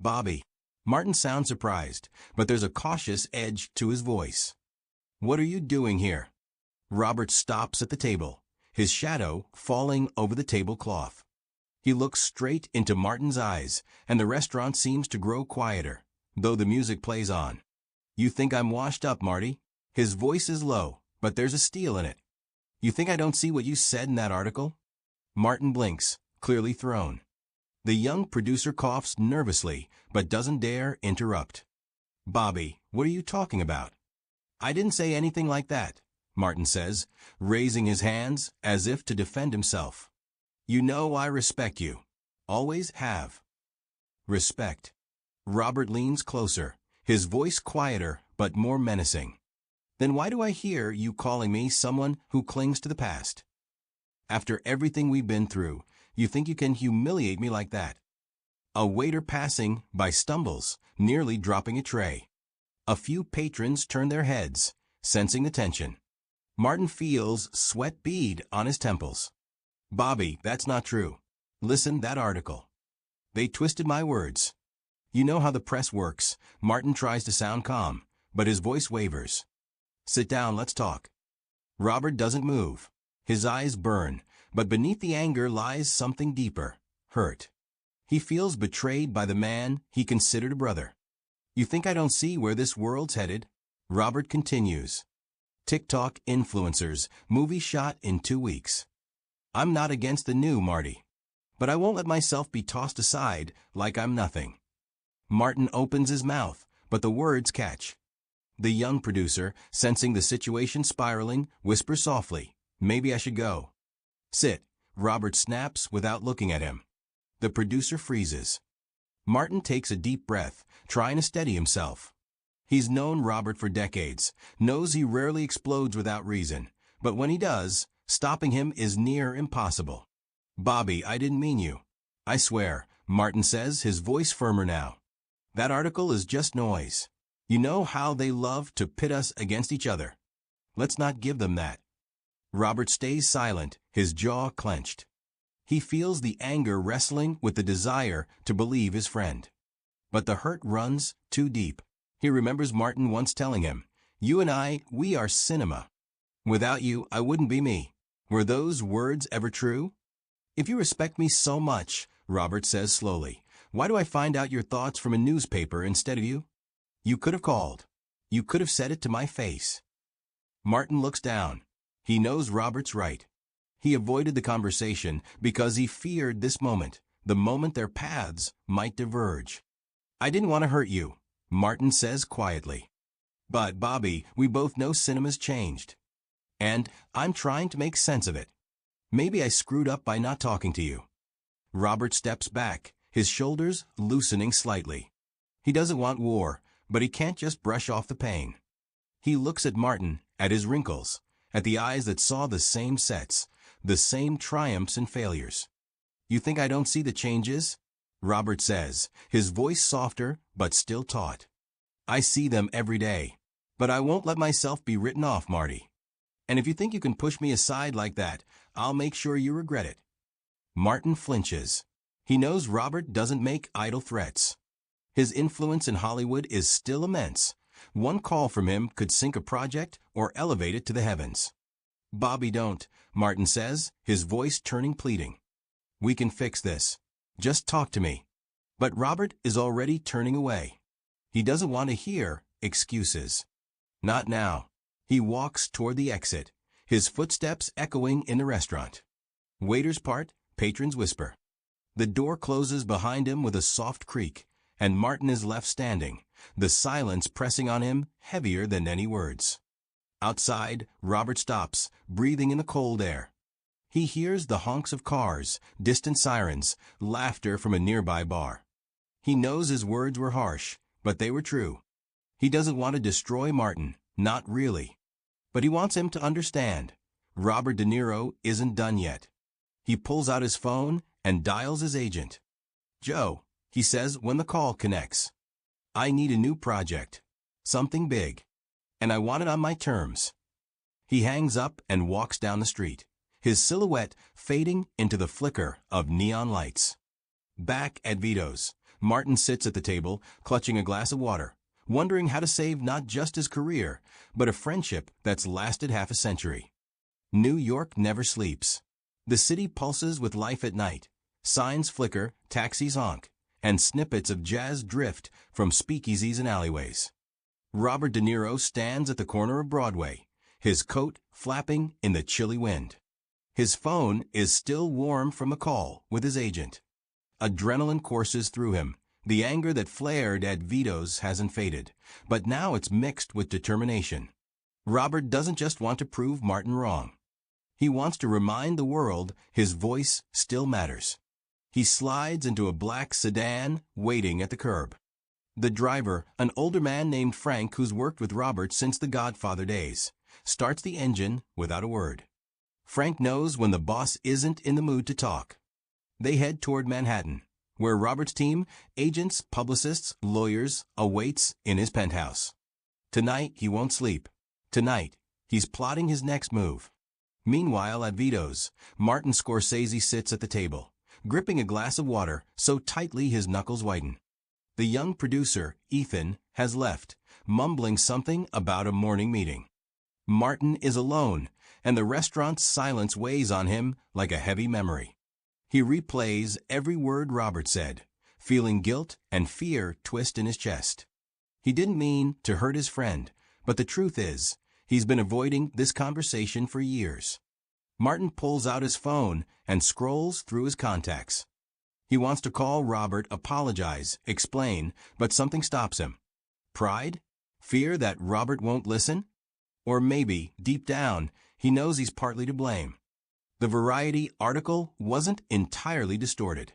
Bobby. Martin sounds surprised, but there's a cautious edge to his voice. What are you doing here? Robert stops at the table, his shadow falling over the tablecloth. He looks straight into Martin's eyes, and the restaurant seems to grow quieter, though the music plays on. You think I'm washed up, Marty? His voice is low, but there's a steel in it. You think I don't see what you said in that article? Martin blinks, clearly thrown. The young producer coughs nervously, but doesn't dare interrupt. Bobby, what are you talking about? I didn't say anything like that, Martin says, raising his hands as if to defend himself. You know I respect you. Always have. Respect. Robert leans closer, his voice quieter but more menacing. Then why do I hear you calling me someone who clings to the past? After everything we've been through, you think you can humiliate me like that? A waiter passing by stumbles, nearly dropping a tray. A few patrons turn their heads, sensing the tension. Martin feels sweat bead on his temples. Bobby, that's not true. Listen, that article. They twisted my words. You know how the press works. Martin tries to sound calm, but his voice wavers. Sit down, let's talk. Robert doesn't move. His eyes burn, but beneath the anger lies something deeper, hurt. He feels betrayed by the man he considered a brother. You think I don't see where this world's headed? Robert continues. TikTok influencers, movie shot in 2 weeks. I'm not against the new, Marty. But I won't let myself be tossed aside like I'm nothing. Martin opens his mouth, but the words catch. The young producer, sensing the situation spiraling, whispers softly, maybe I should go. Sit, Robert snaps without looking at him. The producer freezes. Martin takes a deep breath, trying to steady himself. He's known Robert for decades, knows he rarely explodes without reason, but when he does, stopping him is near impossible. Bobby, I didn't mean you. I swear, Martin says, his voice firmer now. That article is just noise. You know how they love to pit us against each other. Let's not give them that. Robert stays silent, his jaw clenched. He feels the anger wrestling with the desire to believe his friend. But the hurt runs too deep. He remembers Martin once telling him, you and I, we are cinema. Without you, I wouldn't be me. Were those words ever true? If you respect me so much, Robert says slowly, why do I find out your thoughts from a newspaper instead of you? You could have called. You could have said it to my face. Martin looks down. He knows Robert's right. He avoided the conversation because he feared this moment, the moment their paths might diverge. I didn't want to hurt you, Martin says quietly. But, Bobby, we both know cinema's changed. And I'm trying to make sense of it. Maybe I screwed up by not talking to you. Robert steps back, his shoulders loosening slightly. He doesn't want war, but he can't just brush off the pain. He looks at Martin, at his wrinkles, at the eyes that saw the same sets, the same triumphs and failures. You think I don't see the changes? Robert says, his voice softer but still taut. I see them every day, but I won't let myself be written off, Marty. And if you think you can push me aside like that, I'll make sure you regret it. Martin flinches. He knows Robert doesn't make idle threats. His influence in Hollywood is still immense. One call from him could sink a project or elevate it to the heavens. Bobby, don't, Martin says, his voice turning pleading. We can fix this. Just talk to me. But Robert is already turning away. He doesn't want to hear excuses. Not now. He walks toward the exit, his footsteps echoing in the restaurant. Waiters part, patrons whisper. The door closes behind him with a soft creak, and Martin is left standing, the silence pressing on him heavier than any words. Outside, Robert stops, breathing in the cold air. He hears the honks of cars, distant sirens, laughter from a nearby bar. He knows his words were harsh, but they were true. He doesn't want to destroy Martin, not really. But he wants him to understand. Robert De Niro isn't done yet. He pulls out his phone and dials his agent. Joe, he says when the call connects. I need a new project. Something big. And I want it on my terms. He hangs up and walks down the street, his silhouette fading into the flicker of neon lights. Back at Vito's, Martin sits at the table, clutching a glass of water, wondering how to save not just his career, but a friendship that's lasted half a century. New York never sleeps. The city pulses with life at night. Signs flicker, taxis honk, and snippets of jazz drift from speakeasies and alleyways. Robert De Niro stands at the corner of Broadway, his coat flapping in the chilly wind. His phone is still warm from a call with his agent. Adrenaline courses through him. The anger that flared at Vito's hasn't faded, but now it's mixed with determination. Robert doesn't just want to prove Martin wrong. He wants to remind the world his voice still matters. He slides into a black sedan waiting at the curb. The driver, an older man named Frank who's worked with Robert since the Godfather days, starts the engine without a word. Frank knows when the boss isn't in the mood to talk. They head toward Manhattan, where Robert's team, agents, publicists, lawyers, awaits in his penthouse. Tonight he won't sleep. Tonight he's plotting his next move. Meanwhile, at Vito's, Martin Scorsese sits at the table, gripping a glass of water so tightly his knuckles whiten. The young producer, Ethan, has left, mumbling something about a morning meeting. Martin is alone, and the restaurant's silence weighs on him like a heavy memory. He replays every word Robert said, feeling guilt and fear twist in his chest. He didn't mean to hurt his friend, but the truth is, he's been avoiding this conversation for years. Martin pulls out his phone and scrolls through his contacts. He wants to call Robert, apologize, explain, but something stops him. Pride? Fear that Robert won't listen? Or maybe, deep down, he knows he's partly to blame. The Variety article wasn't entirely distorted.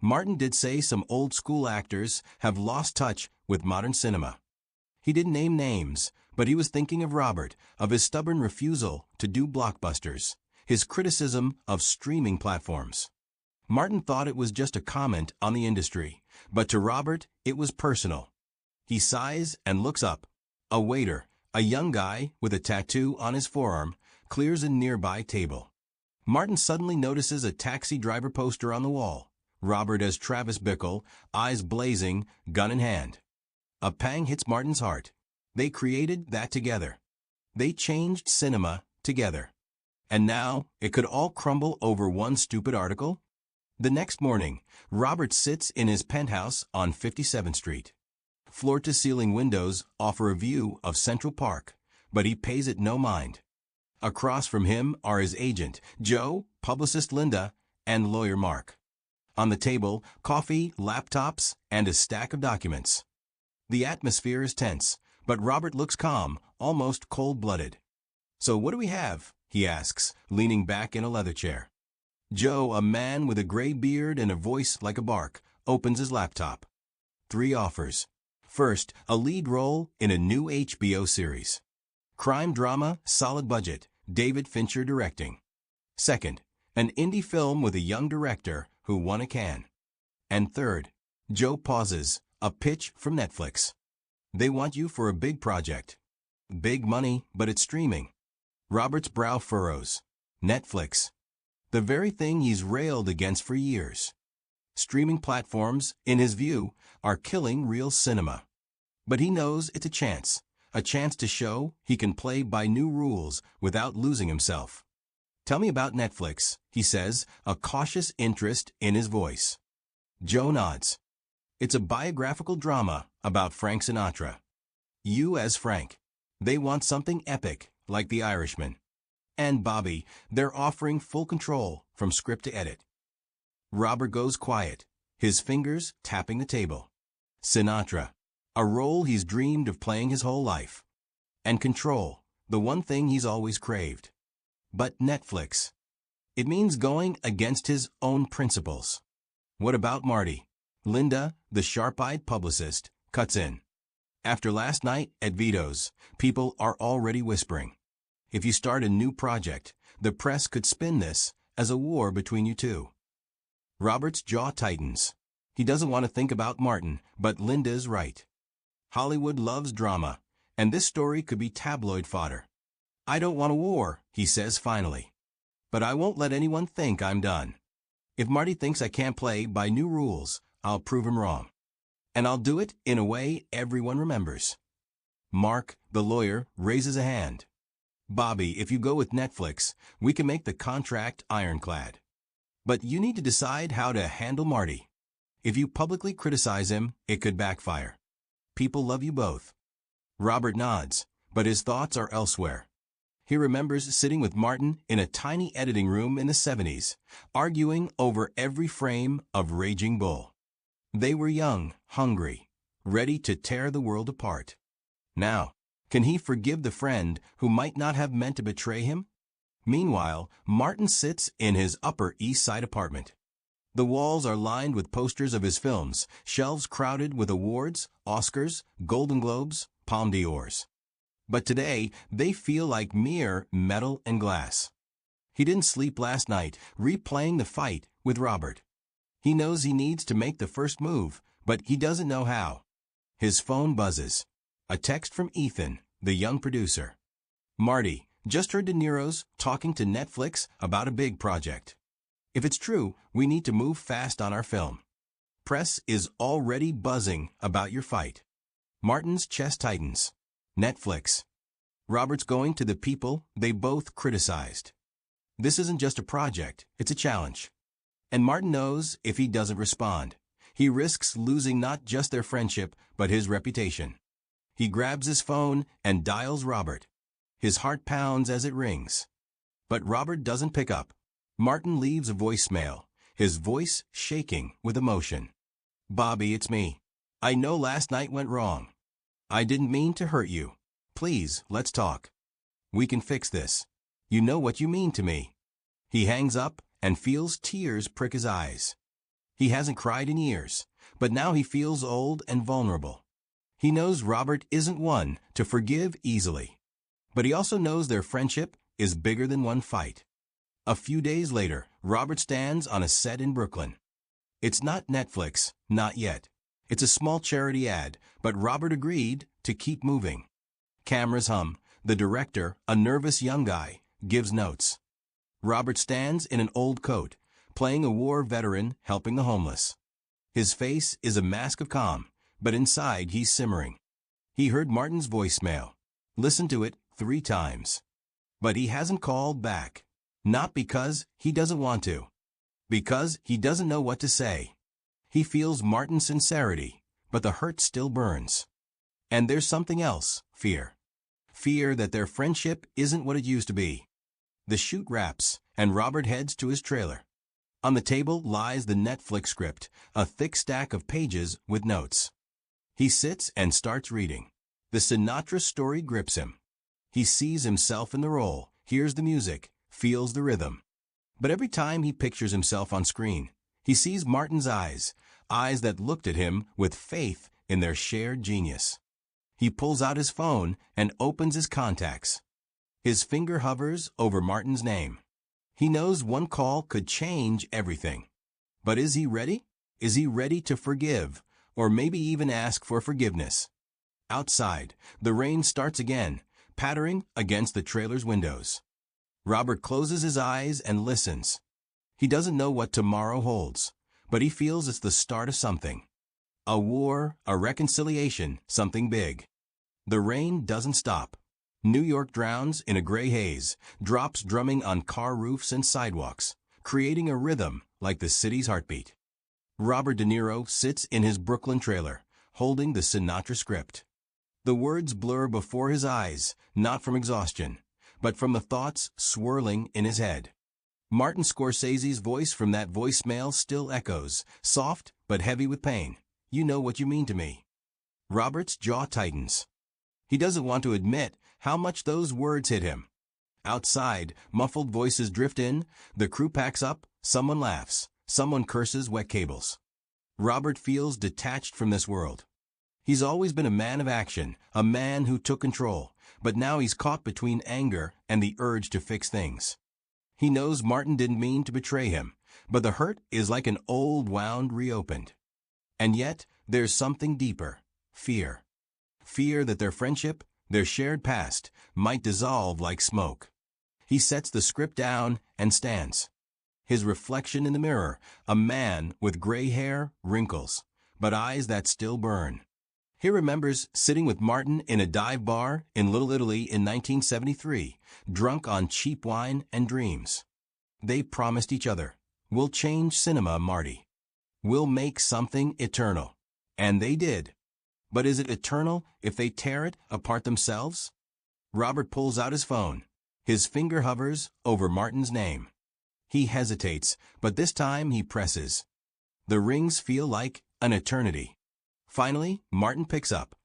Martin did say some old-school actors have lost touch with modern cinema. He didn't name names, but he was thinking of Robert, of his stubborn refusal to do blockbusters, his criticism of streaming platforms. Martin thought it was just a comment on the industry, but to Robert, it was personal. He sighs and looks up. A waiter, a young guy with a tattoo on his forearm, clears a nearby table. Martin suddenly notices a taxi driver poster on the wall. Robert as Travis Bickle, eyes blazing, gun in hand. A pang hits Martin's heart. They created that together. They changed cinema together. And now, it could all crumble over one stupid article? The next morning, Robert sits in his penthouse on 57th Street. Floor-to-ceiling windows offer a view of Central Park, but he pays it no mind. Across from him are his agent, Joe, publicist Linda, and lawyer Mark. On the table, coffee, laptops, and a stack of documents. The atmosphere is tense, but Robert looks calm, almost cold-blooded. "So what do we have?" he asks, leaning back in a leather chair. Joe, a man with a gray beard and a voice like a bark, opens his laptop. 3 offers. First, a lead role in a new HBO series. Crime drama, solid budget, David Fincher directing. Second, an indie film with a young director who won a Cannes. And third, Joe pauses, a pitch from Netflix. They want you for a big project. Big money, but it's streaming. Robert's brow furrows. Netflix. The very thing he's railed against for years. Streaming platforms, in his view, are killing real cinema. But he knows it's a chance to show he can play by new rules without losing himself. "Tell me about Netflix," he says, a cautious interest in his voice. Joe nods. "It's a biographical drama about Frank Sinatra. You as Frank. They want something epic, like The Irishman. And Bobby, they're offering full control from script to edit." Robert goes quiet, his fingers tapping the table. Sinatra, a role he's dreamed of playing his whole life. And control, the one thing he's always craved. But Netflix. It means going against his own principles. What about Marty? Linda, the sharp-eyed publicist, cuts in. "After last night at Vito's, people are already whispering. If you start a new project, the press could spin this as a war between you two." Robert's jaw tightens. He doesn't want to think about Martin, but Linda's right. Hollywood loves drama, and this story could be tabloid fodder. "I don't want a war," he says finally. "But I won't let anyone think I'm done. If Marty thinks I can't play by new rules, I'll prove him wrong." And I'll do it in a way everyone remembers. Mark, the lawyer, raises a hand. Bobby, if you go with Netflix, we can make the contract ironclad. But you need to decide how to handle Marty. If you publicly criticize him, it could backfire. People love you both. Robert nods, but his thoughts are elsewhere. He remembers sitting with Martin in a tiny editing room in the 70s, arguing over every frame of Raging Bull. They were young, hungry, ready to tear the world apart. Now, can he forgive the friend who might not have meant to betray him? Meanwhile, Martin sits in his Upper East Side apartment. The walls are lined with posters of his films, shelves crowded with awards, Oscars, Golden Globes, Palme d'Ors. But today, they feel like mere metal and glass. He didn't sleep last night, replaying the fight with Robert. He knows he needs to make the first move, but he doesn't know how. His phone buzzes. A text from Ethan, the young producer. Marty, just heard De Niro's talking to Netflix about a big project. If it's true, we need to move fast on our film. Press is already buzzing about your fight. Martin's chest tightens. Netflix. Robert's going to the people they both criticized. This isn't just a project, it's a challenge. And Martin knows if he doesn't respond, he risks losing not just their friendship, but his reputation. He grabs his phone and dials Robert. His heart pounds as it rings. But Robert doesn't pick up. Martin leaves a voicemail, his voice shaking with emotion. Bobby, it's me. I know last night went wrong. I didn't mean to hurt you. Please, let's talk. We can fix this. You know what you mean to me. He hangs up and feels tears prick his eyes. He hasn't cried in years, but now he feels old and vulnerable. He knows Robert isn't one to forgive easily. But he also knows their friendship is bigger than one fight. A few days later, Robert stands on a set in Brooklyn. It's not Netflix, not yet. It's a small charity ad, but Robert agreed to keep moving. Cameras hum. The director, a nervous young guy, gives notes. Robert stands in an old coat, playing a war veteran helping the homeless. His face is a mask of calm, but inside he's simmering. He heard Martin's voicemail, listened to it 3 times. But he hasn't called back. Not because he doesn't want to. Because he doesn't know what to say. He feels Martin's sincerity, but the hurt still burns. And there's something else, fear. Fear that their friendship isn't what it used to be. The shoot wraps, and Robert heads to his trailer. On the table lies the Netflix script, a thick stack of pages with notes. He sits and starts reading. The Sinatra story grips him. He sees himself in the role, hears the music, feels the rhythm. But every time he pictures himself on screen, he sees Martin's eyes that looked at him with faith in their shared genius. He pulls out his phone and opens his contacts. His finger hovers over Martin's name. He knows one call could change everything. But is he ready? Is he ready to forgive, or maybe even ask for forgiveness? Outside, the rain starts again, pattering against the trailer's windows. Robert closes his eyes and listens. He doesn't know what tomorrow holds, but he feels it's the start of something. A war, a reconciliation, something big. The rain doesn't stop. New York drowns in a gray haze, drops drumming on car roofs and sidewalks, creating a rhythm like the city's heartbeat. Robert De Niro sits in his Brooklyn trailer, holding the Sinatra script. The words blur before his eyes, not from exhaustion, but from the thoughts swirling in his head. Martin Scorsese's voice from that voicemail still echoes, soft but heavy with pain. You know what you mean to me. Robert's jaw tightens. He doesn't want to admit how much those words hit him. Outside, muffled voices drift in, the crew packs up, someone laughs, someone curses wet cables. Robert feels detached from this world. He's always been a man of action, a man who took control, but now he's caught between anger and the urge to fix things. He knows Martin didn't mean to betray him, but the hurt is like an old wound reopened. And yet, there's something deeper, fear. Fear that their friendship, their shared past, might dissolve like smoke. He sets the script down and stands. His reflection in the mirror, a man with gray hair, wrinkles, but eyes that still burn. He remembers sitting with Martin in a dive bar in Little Italy in 1973, drunk on cheap wine and dreams. They promised each other, "We'll change cinema, Marty. We'll make something eternal." And they did. But is it eternal if they tear it apart themselves? Robert pulls out his phone. His finger hovers over Martin's name. He hesitates, but this time he presses. The rings feel like an eternity. Finally, Martin picks up.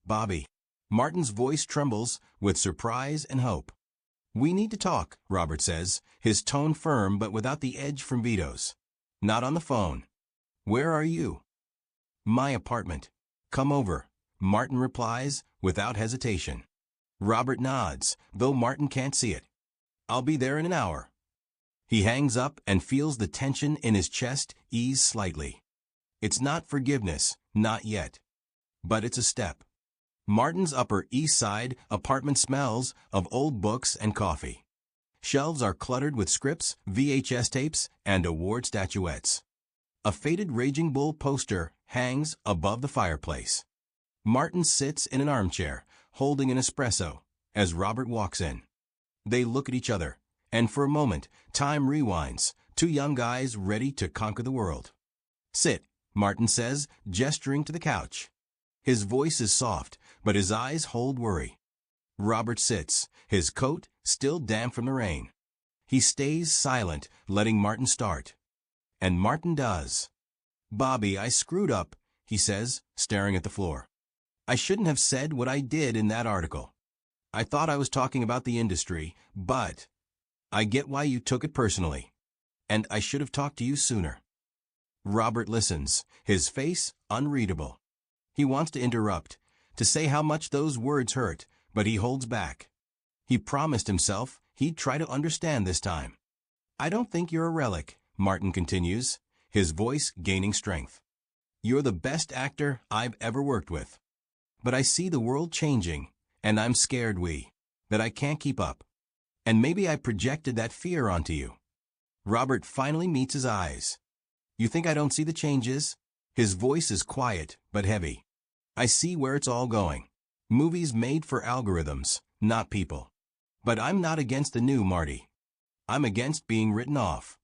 "Bobby." Martin's voice trembles with surprise and hope. "We need to talk," Robert says, his tone firm but without the edge from Vito's. "Not on the phone." "Where are you?" "My apartment." "Come over," Martin replies without hesitation. Robert nods, though Martin can't see it. "I'll be there in an hour." He hangs up and feels the tension in his chest ease slightly. It's not forgiveness, not yet. But it's a step. Martin's Upper East Side apartment smells of old books and coffee. Shelves are cluttered with scripts, VHS tapes, and award statuettes. A faded Raging Bull poster hangs above the fireplace. Martin sits in an armchair, holding an espresso, as Robert walks in. They look at each other, and for a moment, time rewinds, two young guys ready to conquer the world. "Sit," Martin says, gesturing to the couch. His voice is soft, but his eyes hold worry. Robert sits, his coat still damp from the rain. He stays silent, letting Martin start. And Martin does. "Bobby, I screwed up," he says, staring at the floor. "I shouldn't have said what I did in that article. I thought I was talking about the industry, but I get why you took it personally. And I should have talked to you sooner." Robert listens, his face unreadable. He wants to interrupt, to say how much those words hurt, but he holds back. He promised himself he'd try to understand this time. "I don't think you're a relic," Martin continues, his voice gaining strength. "You're the best actor I've ever worked with. But I see the world changing, and I'm scared that I can't keep up. And maybe I projected that fear onto you." Robert finally meets his eyes. "You think I don't see the changes?" His voice is quiet but heavy. "I see where it's all going. Movies made for algorithms, not people. But I'm not against the new, Marty. I'm against being written off.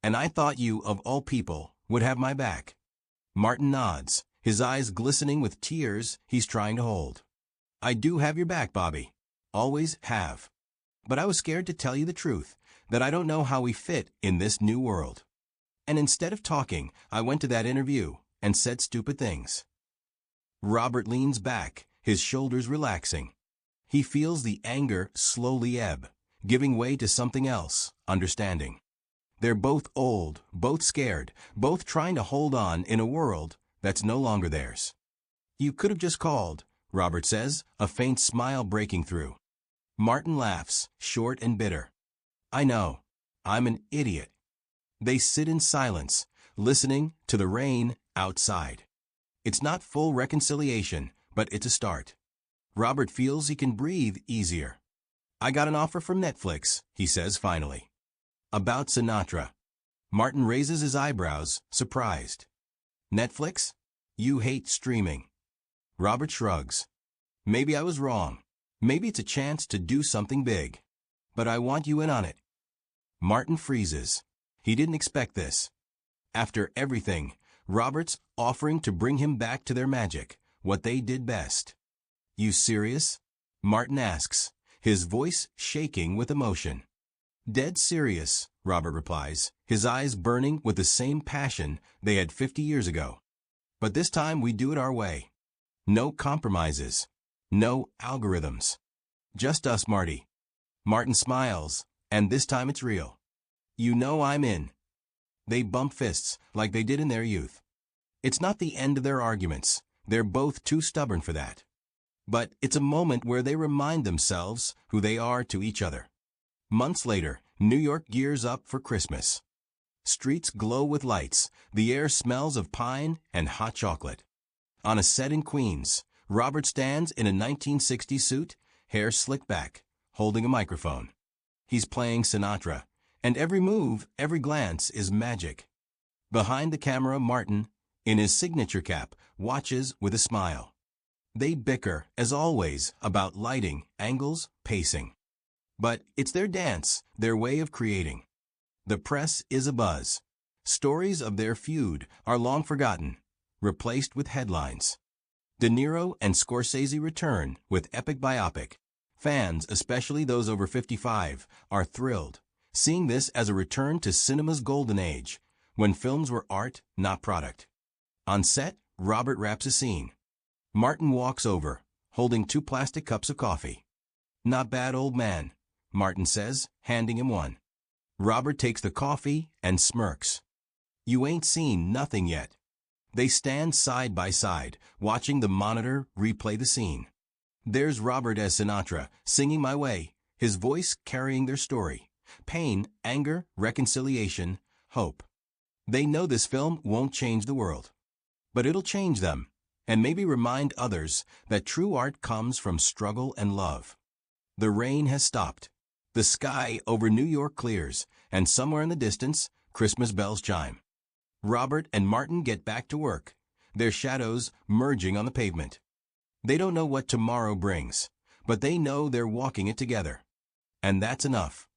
And I thought you, of all people, would have my back." Martin nods, his eyes glistening with tears he's trying to hold. "I do have your back, Bobby. Always have. But I was scared to tell you the truth, that I don't know how we fit in this new world. And instead of talking, I went to that interview and said stupid things." Robert leans back, his shoulders relaxing. He feels the anger slowly ebb, giving way to something else, understanding. They're both old, both scared, both trying to hold on in a world that's no longer theirs. "You could have just called," Robert says, a faint smile breaking through. Martin laughs, short and bitter. "I know. I'm an idiot." They sit in silence, listening to the rain outside. It's not full reconciliation, but it's a start. Robert feels he can breathe easier. "I got an offer from Netflix," he says finally. "About Sinatra." Martin raises his eyebrows, surprised. "Netflix? You hate streaming." Robert shrugs. "Maybe I was wrong. Maybe it's a chance to do something big. But I want you in on it." Martin freezes. He didn't expect this. After everything, Robert's offering to bring him back to their magic, what they did best. "You serious?" Martin asks, his voice shaking with emotion. "Dead serious," Robert replies, his eyes burning with the same passion they had 50 years ago. "But this time we do it our way. No compromises. No algorithms. Just us, Marty." Martin smiles, and this time it's real. "You know I'm in." They bump fists like they did in their youth. It's not the end of their arguments. They're both too stubborn for that. But it's a moment where they remind themselves who they are to each other. Months later, New York gears up for Christmas. Streets glow with lights, the air smells of pine and hot chocolate. On a set in Queens, Robert stands in a 1960s suit, hair slicked back, holding a microphone. He's playing Sinatra, and every move, every glance is magic. Behind the camera, Martin, in his signature cap, watches with a smile. They bicker, as always, about lighting, angles, pacing. But it's their dance, their way of creating. The press is abuzz. Stories of their feud are long forgotten, replaced with headlines. De Niro and Scorsese return with epic biopic. Fans, especially those over 55, are thrilled, seeing this as a return to cinema's golden age, when films were art, not product. On set, Robert wraps a scene. Martin walks over, holding 2 plastic cups of coffee. "Not bad, old man," Martin says, handing him one. Robert takes the coffee and smirks. "You ain't seen nothing yet." They stand side by side, watching the monitor replay the scene. There's Robert as Sinatra, singing My Way, his voice carrying their story. Pain, anger, reconciliation, hope. They know this film won't change the world. But it'll change them, and maybe remind others that true art comes from struggle and love. The rain has stopped. The sky over New York clears, and somewhere in the distance, Christmas bells chime. Robert and Martin get back to work, their shadows merging on the pavement. They don't know what tomorrow brings, but they know they're walking it together. And that's enough.